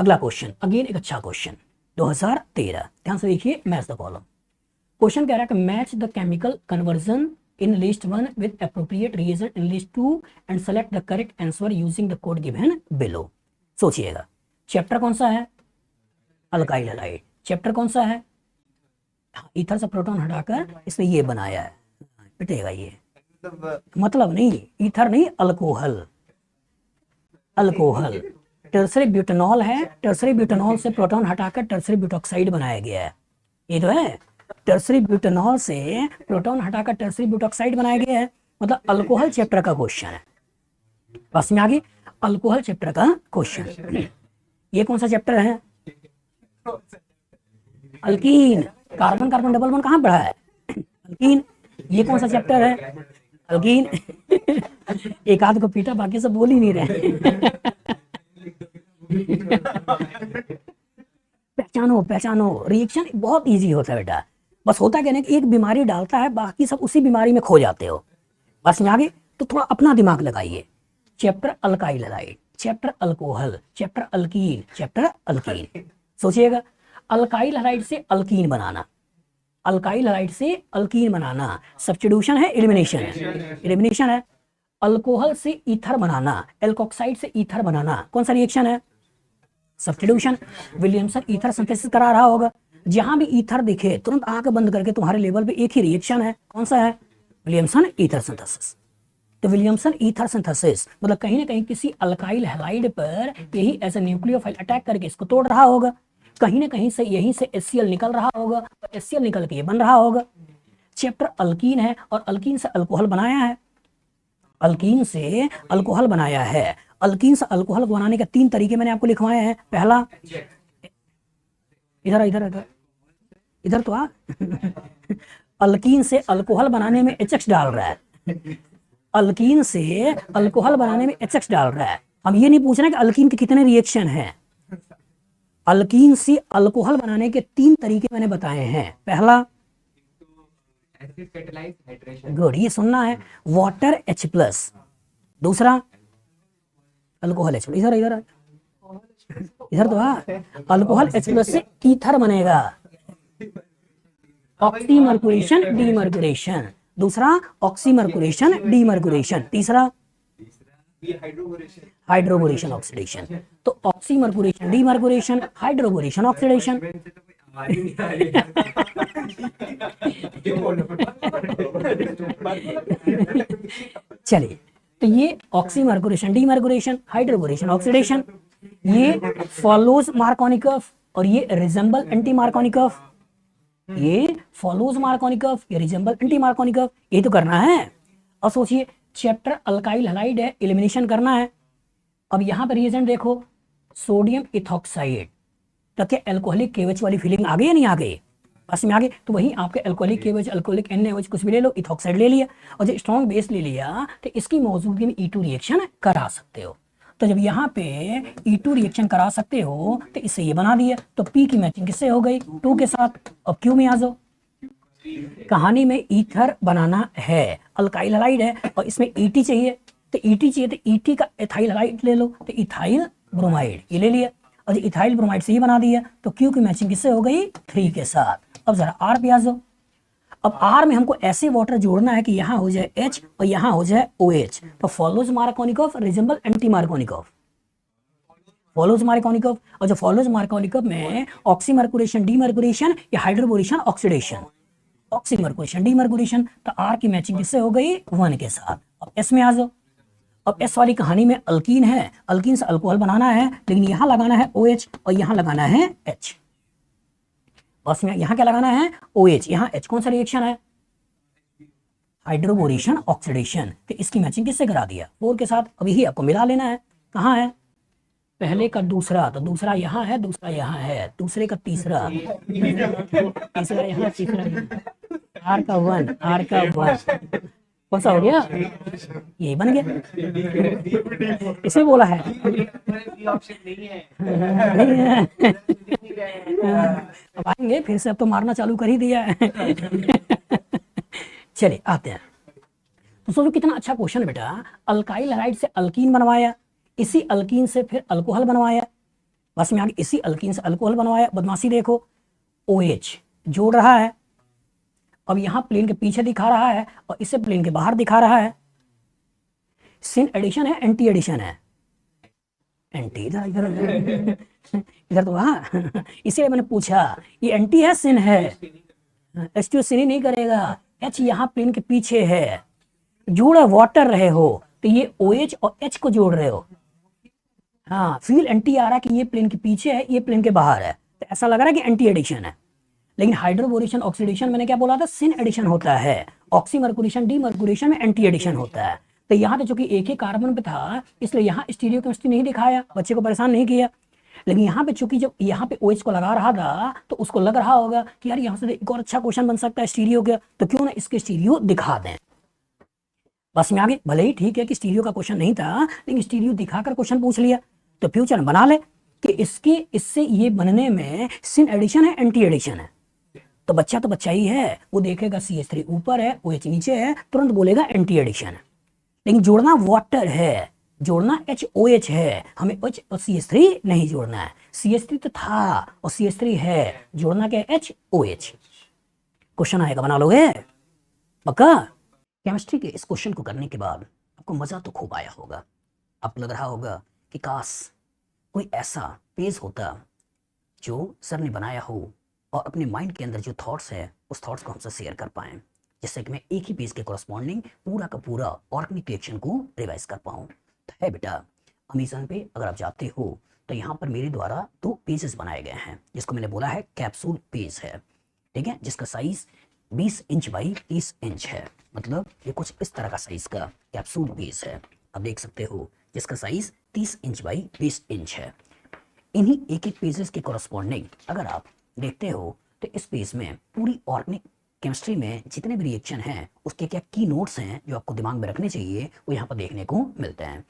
अगला question, again एक अच्छा क्वेश्चन 2013, ध्यान से देखिए, मैच द कॉलम। क्वेश्चन कह रहा है कि match the chemical conversion in list 1 with appropriate reagent in list 2 and select the correct answer using the code given below. सोचिएगा, चैप्टर कौन सा है? Alkyl halide. चैप्टर कौन सा है? ईथर से प्रोटॉन हटाकर इसने ये बनाया है, पिटेगा ये, मतलब नहीं, ईथर नहीं, अल्कोहल। अल्कोहल टर्सरी ब्यूटेनॉल है, टर्सरी ब्यूटेनॉल से प्रोटॉन हटाकर टर्सरी ब्यूटॉक्साइड बनाया गया है। ये तो है, टर्सरी ब्यूटेनॉल से प्रोटॉन हटाकर टर्सरी ब्यूटॉक्साइड बनाया गया है, मतलब अल्कोहल चैप्टर का क्वेश्चन है। बस में आगे अल्कोहल चैप्टर का क्वेश्चन। ये कौन सा चैप्टर है? Alkyne. Carbon carbon double bond कहाँ पढ़ा है? अल्कीन। ये कौन सा चैप्टर है? अल्कीन। एक आध को पीटा, बाकी सब बोल ही नहीं रहे। पहचानो पहचानो, रिएक्शन बहुत इजी होता है बेटा, बस होता क्या ना, एक बीमारी डालता है, बाकी सब उसी बीमारी में खो जाते हो। बस में आगे तो थोड़ा अपना दिमाग लगाइए। Chapter alkyl halide, chapter alcohol, chapter alkyne, chapter alkyne. सोचिएगा, अल्काइल हैलाइड से अल्कीन बनाना, अल्काइल हैलाइड से अल्कीन बनाना, सब्स्टिट्यूशन है, एलिमिनेशन है? एलिमिनेशन है। अल्कोहल से ईथर बनाना, एल्कोक्साइड से ईथर बनाना, कौन सा रिएक्शन है? सब्स्टिट्यूशन। विलियमसन ईथर सिंथेसिस करा रहा होगा, जहां भी ईथर दिखे तुरंत आंख बंद करके तुम्हारे लेवल पे एक ही रिएक्शन है, कौन सा है? Williamson ether synthesis. तो विलियमसन ईथर सिंथेसिस मतलब कहीं ना कहीं किसी अल्काइल हैलाइड पर यही एज ए न्यूक्लियोफाइल अटैक करके इसको तोड़ रहा होगा, कहीं ना कहीं से यहीं से HCl निकल रहा होगा, और HCl निकल के ये बन रहा होगा। चैप्टर अल्कीन है, और अल्कीन से अल्कोहल बनाया है, अल्कीन से अल्कोहल बनाया है। अल्कीन से अल्कोहल बनाने के 3 तरीके मैंने आपको लिखवाए हैं। पहला, इधर इधर इधर इधर तो आ। अल्कीन से अल्कोहल बनाने में HX डाल रहा है, अल्कीन से अल्कोहल बनाने में HX डाल रहा है। हम ये नहीं पूछ रहे कि अल्कीन के कितने रिएक्शन हैं, अल्कीन से अल्कोहल बनाने के 3 तरीके मैंने बताए हैं। पहला, गुड, ये सुनना है, वाटर H+, दूसरा अल्कोहल H+, इधर इधर इधर तो अल्कोहल H+ से ईथर बनेगा, ऑक्सीमर्कुरेशन डीमर्कुरेशन, दूसरा ऑक्सीमर्कुरेशन डीमर्कुरेशन, तीसरा हाइड्रोबोरेशन ऑक्सीडेशन। तो ऑक्सीमर्कुरेशन डीमर्कुरेशन, हाइड्रोबोरेशन ऑक्सीडेशन। चलिए, तो ये ऑक्सीमर्कुरेशन डीमर्कुरेशन, हाइड्रोबोरेशन ऑक्सीडेशन, ये फॉलोज मार्कोनिकॉफ और ये रिजेंबल एंटी मार्कोनिकॉफ, ये फॉलोज मार्कोनिकॉफ, ये रिजेंबल एंटी मार्कोनिकॉफ। ये तो करना है। और सोचिए, चैप्टर अल्काइल हैलाइड है, एलिमिनेशन करना है। अब यहाँ पर रिएजेंट देखो, सोडियम इथॉक्साइड, तो क्या एल्कोहलिक KOH वाली फीलिंग आ गई या नहीं आ गई? बस में आ गई। तो वही आपके एल्कोहलिक KOH, एल्कोहलिक NaOH कुछ भी ले लो, इथॉक्साइड ले लिया, और जब स्ट्रॉन्ग बेस ले लिया तो इसकी मौजूदगी में E2 रिएक्शन करा सकते हो। तो जब यहाँ पे E2 रिएक्शन करा सकते हो तो इससे ये बना दिया, तो P की मैचिंग किससे हो गई? 2 के साथ। अब Q में आ जाओ, कहानी में ईथर बनाना है, अल्काइल हैलाइड है और इसमें ET चाहिए, तो ET चाहिए तो ET का एथाइल हैलाइड ले लो, तो इथाइल ब्रोमाइड ये ले लिया, और इथाइल ब्रोमाइड से ये बना दिया, तो Q की मैचिंग किससे हो गई? 3 के साथ। अब जरा R पे आ जाओ। अब R में हमको ऐसे वाटर जोड़ना है कि यहाँ हो जाए H और यहाँ हो जाए OH, तो follows Markovnikov, resemble anti Markovnikov, follows Markovnikov. और जो फॉलोज मार्कोनिकॉफ में ऑक्सीमर्कुरेशन डीमर्कुरेशन या हाइड्रोबोरेशन ऑक्सीडेशन, ऑक्सीमर्कुरेशन डीमर्कुरेशन, तो R की मैचिंग किससे हो गई? 1 के साथ। अब S में आ जाओ। अब S वाली कहानी में अल्कीन है, अल्कीन से अल्कोहल बनाना है, लेकिन यहाँ लगाना है OH और यहाँ लगाना है H। बस में यहाँ क्या लगाना है? OH, यहाँ H। कौन सा रिएक्शन है? Hydroboration oxidation. तो इसकी मैचिंग किससे करा दिया? 4 के साथ। अब यही आपको मिला लेना है। कहाँ है? पहले का दूसरा, तो दूसरा यहाँ है, दूसरा यहाँ है, दूसरे का तीसरा, तीसरा यहाँ, तीसरा यहाँ। R का 1, R का 1, कौन सा हो गया? यही बन गया। इसमें बोला है अब आएंगे फिर से, अब तो मारना चालू कर ही दिया है। चलिए आते हैं। तो सोचो कितना अच्छा क्वेश्चन बेटा। अल्काइल हैलाइड से अल्कीन बनवाया, इसी अल्कीन से फिर अल्कोहल बनवाया, बस में आगे इसी अल्कीन से अल्कोहल बनवाया, बदमाशी देखो, OH जोड़ रहा है, अब यहां प्लेन के पीछे दिखा रहा है और इसे प्लेन के बाहर दिखा रहा है। सिन एडिशन है एंटी एडिशन है? एंटी, इधर इधर इधर तो हाँ इसीलिए मैंने पूछा ये एंटी है सिन है? H2 सिन ही नहीं करेगा, H यहाँ प्लेन के पीछे है, जोड़ा वाटर रहे हो तो ये OH और H को जोड़ रहे हो। हाँ, फील एंटी आ रहा है कि ये प्लेन के पीछे है, ये प्लेन के बाहर है, तो ऐसा लग रहा है कि एंटी एडिशन है। लेकिन हाइड्रोबोरेशन ऑक्सीडेशन मैंने क्या बोला था, सिन एडिशन होता है, ऑक्सीमर्कुरेशन डीमर्कुरेशन में एंटी एडिशन होता है। तो यहाँ तो चूंकि एक ही कार्बन पे था इसलिए यहाँ स्टीरियोकेमिस्ट्री नहीं दिखाया, बच्चे को परेशान नहीं किया। लेकिन यहाँ पे चूंकि जब यहाँ पे OH को लगा रहा था तो उसको लग रहा होगा कि यार यहाँ से एक और अच्छा क्वेश्चन बन सकता है स्टीरियो का, तो क्यों ना इसके स्टीरियो दिखा दें। बस में आगे भले ही ठीक है कि स्टीरियो का क्वेश्चन नहीं था, लेकिन स्टीरियो दिखाकर क्वेश्चन पूछ लिया तो फ्यूचर में बना ले कि इससे ये बनने में सिन एडिशन है एंटी एडिशन है। तो बच्चा ही है, वो देखेगा CH3 ऊपर है OH नीचे है, तुरंत बोलेगा एंटी एडिशन है। लेकिन जोड़ना वाटर है, जोड़ना HOH है, हमें H और CH3 नहीं जोड़ना है। CH3 तो था और CH3 है, जोड़ना क्या है, HOH। क्वेश्चन आएगा, बना लोगे पक्का? केमिस्ट्री के इस क्वेश्चन को करने के बाद आपको मजा तो खूब आया होगा। आपको लग रहा होगा कि काश कोई ऐसा पेज होता जो सर ने बनाया हो और अपने माइंड के अंदर जो थॉट्स है उस थॉट्स को हमसे शेयर कर पाएं, जिससे कि मैं एक ही पेज के कॉरस्पॉन्डिंग पूरा का पूरा ऑर्गेनिक रिएक्शन को रिवाइज कर पाऊँ। तो है बेटा, अमेज़न पे अगर आप जाते हो तो यहाँ पर मेरे द्वारा 2 पेजेस बनाए गए हैं, जिसको मैंने बोला है कैप्सूल पेज है, ठीक है, जिसका साइज 20 इंच बाई 30 इंच है। मतलब ये कुछ इस तरह का साइज का कैप्सूल पेज है, आप देख सकते हो, जिसका साइज 30 इंच बाई 20 इंच है। इन्हीं एक एक पेजेस के कॉरस्पॉन्डिंग अगर आप देखते हो तो इस पेज में पूरी ऑर्गेनिक केमिस्ट्री में जितने भी रिएक्शन हैं उसके क्या की नोट्स हैं जो आपको दिमाग में रखने चाहिए, वो यहाँ पर देखने को मिलते हैं।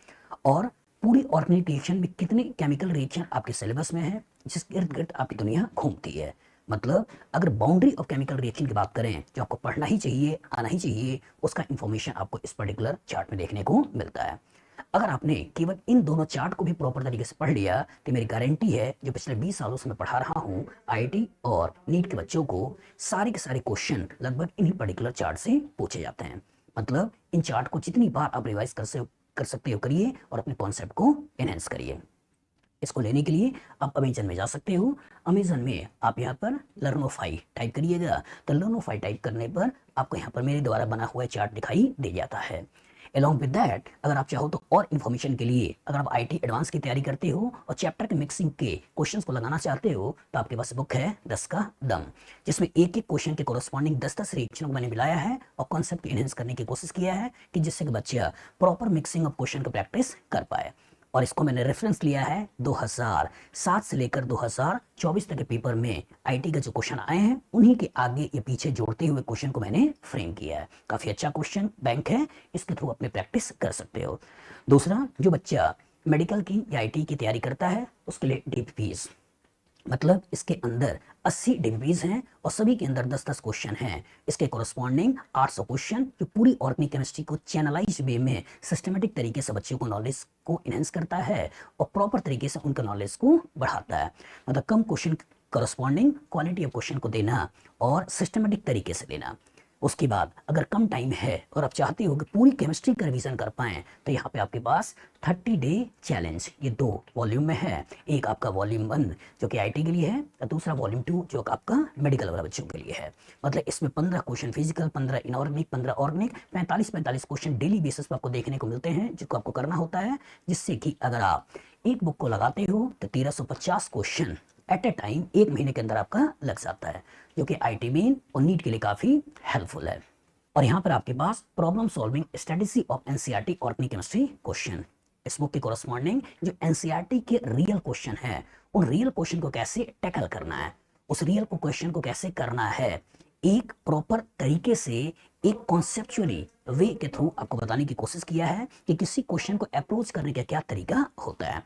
और पूरी ऑर्गेनिक रिएक्शन में कितने केमिकल रिएक्शन आपके सिलेबस में है, जिसके इर्द गिर्द आपकी दुनिया घूमती है। मतलब अगर बाउंड्री ऑफ केमिकल रिएक्शन की बात करें जो आपको पढ़ना ही चाहिए, आना ही चाहिए, उसका इंफॉर्मेशन आपको इस पर्टिकुलर चार्ट में देखने को मिलता है। अगर आपने केवल इन दोनों चार्ट को भी प्रॉपर तरीके से पढ़ लिया तो मेरी गारंटी है, जो पिछले 20 सालों से मैं पढ़ा रहा हूँ IIT और नीट के बच्चों को, सारे के सारे क्वेश्चन लगभग इन्हीं पर्टिकुलर चार्ट से पूछे जाते हैं। मतलब इन चार्ट को जितनी बार आप रिवाइज कर सकते हो करिए और अपने कॉन्सेप्ट को एनहेंस करिए। इसको लेने के लिए आप अमेजन में जा सकते हो। अमेजन में आप यहाँ पर लर्नोफाई टाइप करिएगा तो लर्नोफाई टाइप करने पर आपको यहाँ पर मेरे द्वारा बना हुआ चार्ट दिखाई दे जाता है। अलॉन्ग विद दैट, अगर आप चाहो तो और इन्फॉर्मेशन के लिए, अगर आप IIT एडवांस की तैयारी करते हो और चैप्टर के मिक्सिंग के क्वेश्चंस को लगाना चाहते हो तो आपके पास बुक है 10 का दम, जिसमें एक एक क्वेश्चन के कॉरस्पॉन्डिंग 10-10 रिएक्शनों को मैंने मिलाया है और कॉन्सेप्ट को एनहेंस करने की कोशिश किया है कि जिससे कि बच्चा प्रॉपर मिक्सिंग ऑफ क्वेश्चन को प्रैक्टिस कर पाए। और इसको मैंने रेफरेंस लिया है 2007 से लेकर 2024 तक के पेपर में IIT के जो क्वेश्चन आए हैं उन्हीं के आगे ये पीछे जोड़ते हुए क्वेश्चन को मैंने फ्रेम किया है। काफ़ी अच्छा क्वेश्चन बैंक है, इसके थ्रू अपने प्रैक्टिस कर सकते हो। दूसरा, जो बच्चा मेडिकल की या IIT की तैयारी करता है उसके लिए DPPs, मतलब इसके अंदर 80 डिग्रीज हैं और सभी के अंदर 10-10 क्वेश्चन हैं। इसके कॉरस्पॉन्डिंग 800 क्वेश्चन जो पूरी ऑर्गेनिक केमिस्ट्री को चैनलाइज वे में सिस्टमेटिक तरीके से बच्चों को नॉलेज को इनहेंस करता है और प्रॉपर तरीके से उनका नॉलेज को बढ़ाता है। मतलब कम question corresponding quality of question को देना और सिस्टमेटिक तरीके से देना। उसके बाद अगर कम टाइम है और आप चाहते हो कि पूरी केमिस्ट्री का रिवीजन कर पाएं तो यहाँ पे आपके पास 30 डे चैलेंज, ये 2 वॉल्यूम में है। एक आपका वॉल्यूम 1 जो कि IIT के लिए है और दूसरा वॉल्यूम 2 जो आपका मेडिकल वाला बच्चों के लिए है। मतलब इसमें 15 question physical, 15 inorganic, 15 organic, 45 question daily basis पर आपको देखने को मिलते हैं जिसको आपको करना होता है, जिससे कि अगर आप एक बुक को लगाते हो तो 1350 क्वेश्चन एट ए टाइम 1 महीने के अंदर आपका लग जाता है, जो कि IIT मेन और नीट के लिए काफ़ी हेल्पफुल है। और यहाँ पर आपके पास problem solving strategy of NCERT organic chemistry question, इस बुक के कॉरस्पॉन्डिंग जो NCERT के रियल क्वेश्चन है उन रियल क्वेश्चन को कैसे टैकल करना है, उस रियल को क्वेश्चन को कैसे करना है, एक प्रॉपर तरीके से एक कॉन्सेप्चुअली वे के थ्रू आपको बताने की कोशिश किया है कि किसी क्वेश्चन को अप्रोच करने का क्या तरीका होता है।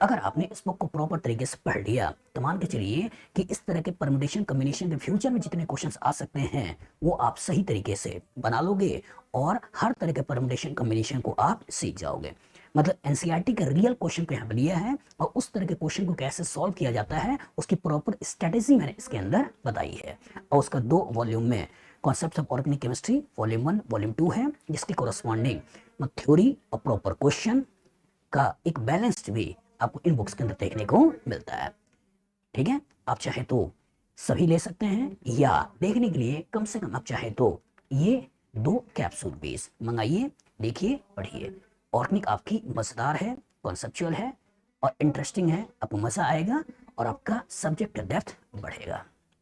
अगर आपने इस बुक को प्रॉपर तरीके से पढ़ लिया तो मान के चलिए कि इस तरह के परमुटेशन कॉम्बिनेशन के फ्यूचर में जितने क्वेश्चंस आ सकते हैं वो आप सही तरीके से बना लोगे और हर तरह के परमुटेशन कॉम्बिनेशन को आप सीख जाओगे। मतलब एनसीईआरटी का रियल क्वेश्चन को यहाँ पे लिया है और उस तरह के क्वेश्चन को कैसे सॉल्व किया जाता है उसकी प्रॉपर स्ट्रेटेजी मैंने इसके अंदर बताई है। और उसका 2 वॉल्यूम में concept of organic chemistry volume 1 volume 2 है, जिसकी कोरस्पॉन्डिंग थ्योरी और प्रॉपर क्वेश्चन का एक बैलेंस्ड वे आपको इन बुक्स के अंदर देखने को मिलता है। ठीक है, आप चाहे तो सभी ले सकते हैं या देखने के लिए कम से कम आप चाहे तो ये 2 कैप्सूल बेस मंगाइए, देखिए, पढ़िए। ऑर्गेनिक आपकी मजेदार है, कॉन्सेप्चुअल है और इंटरेस्टिंग है, आपको मजा आएगा और आपका सब्जेक्ट का डेप्थ बढ़ेगा।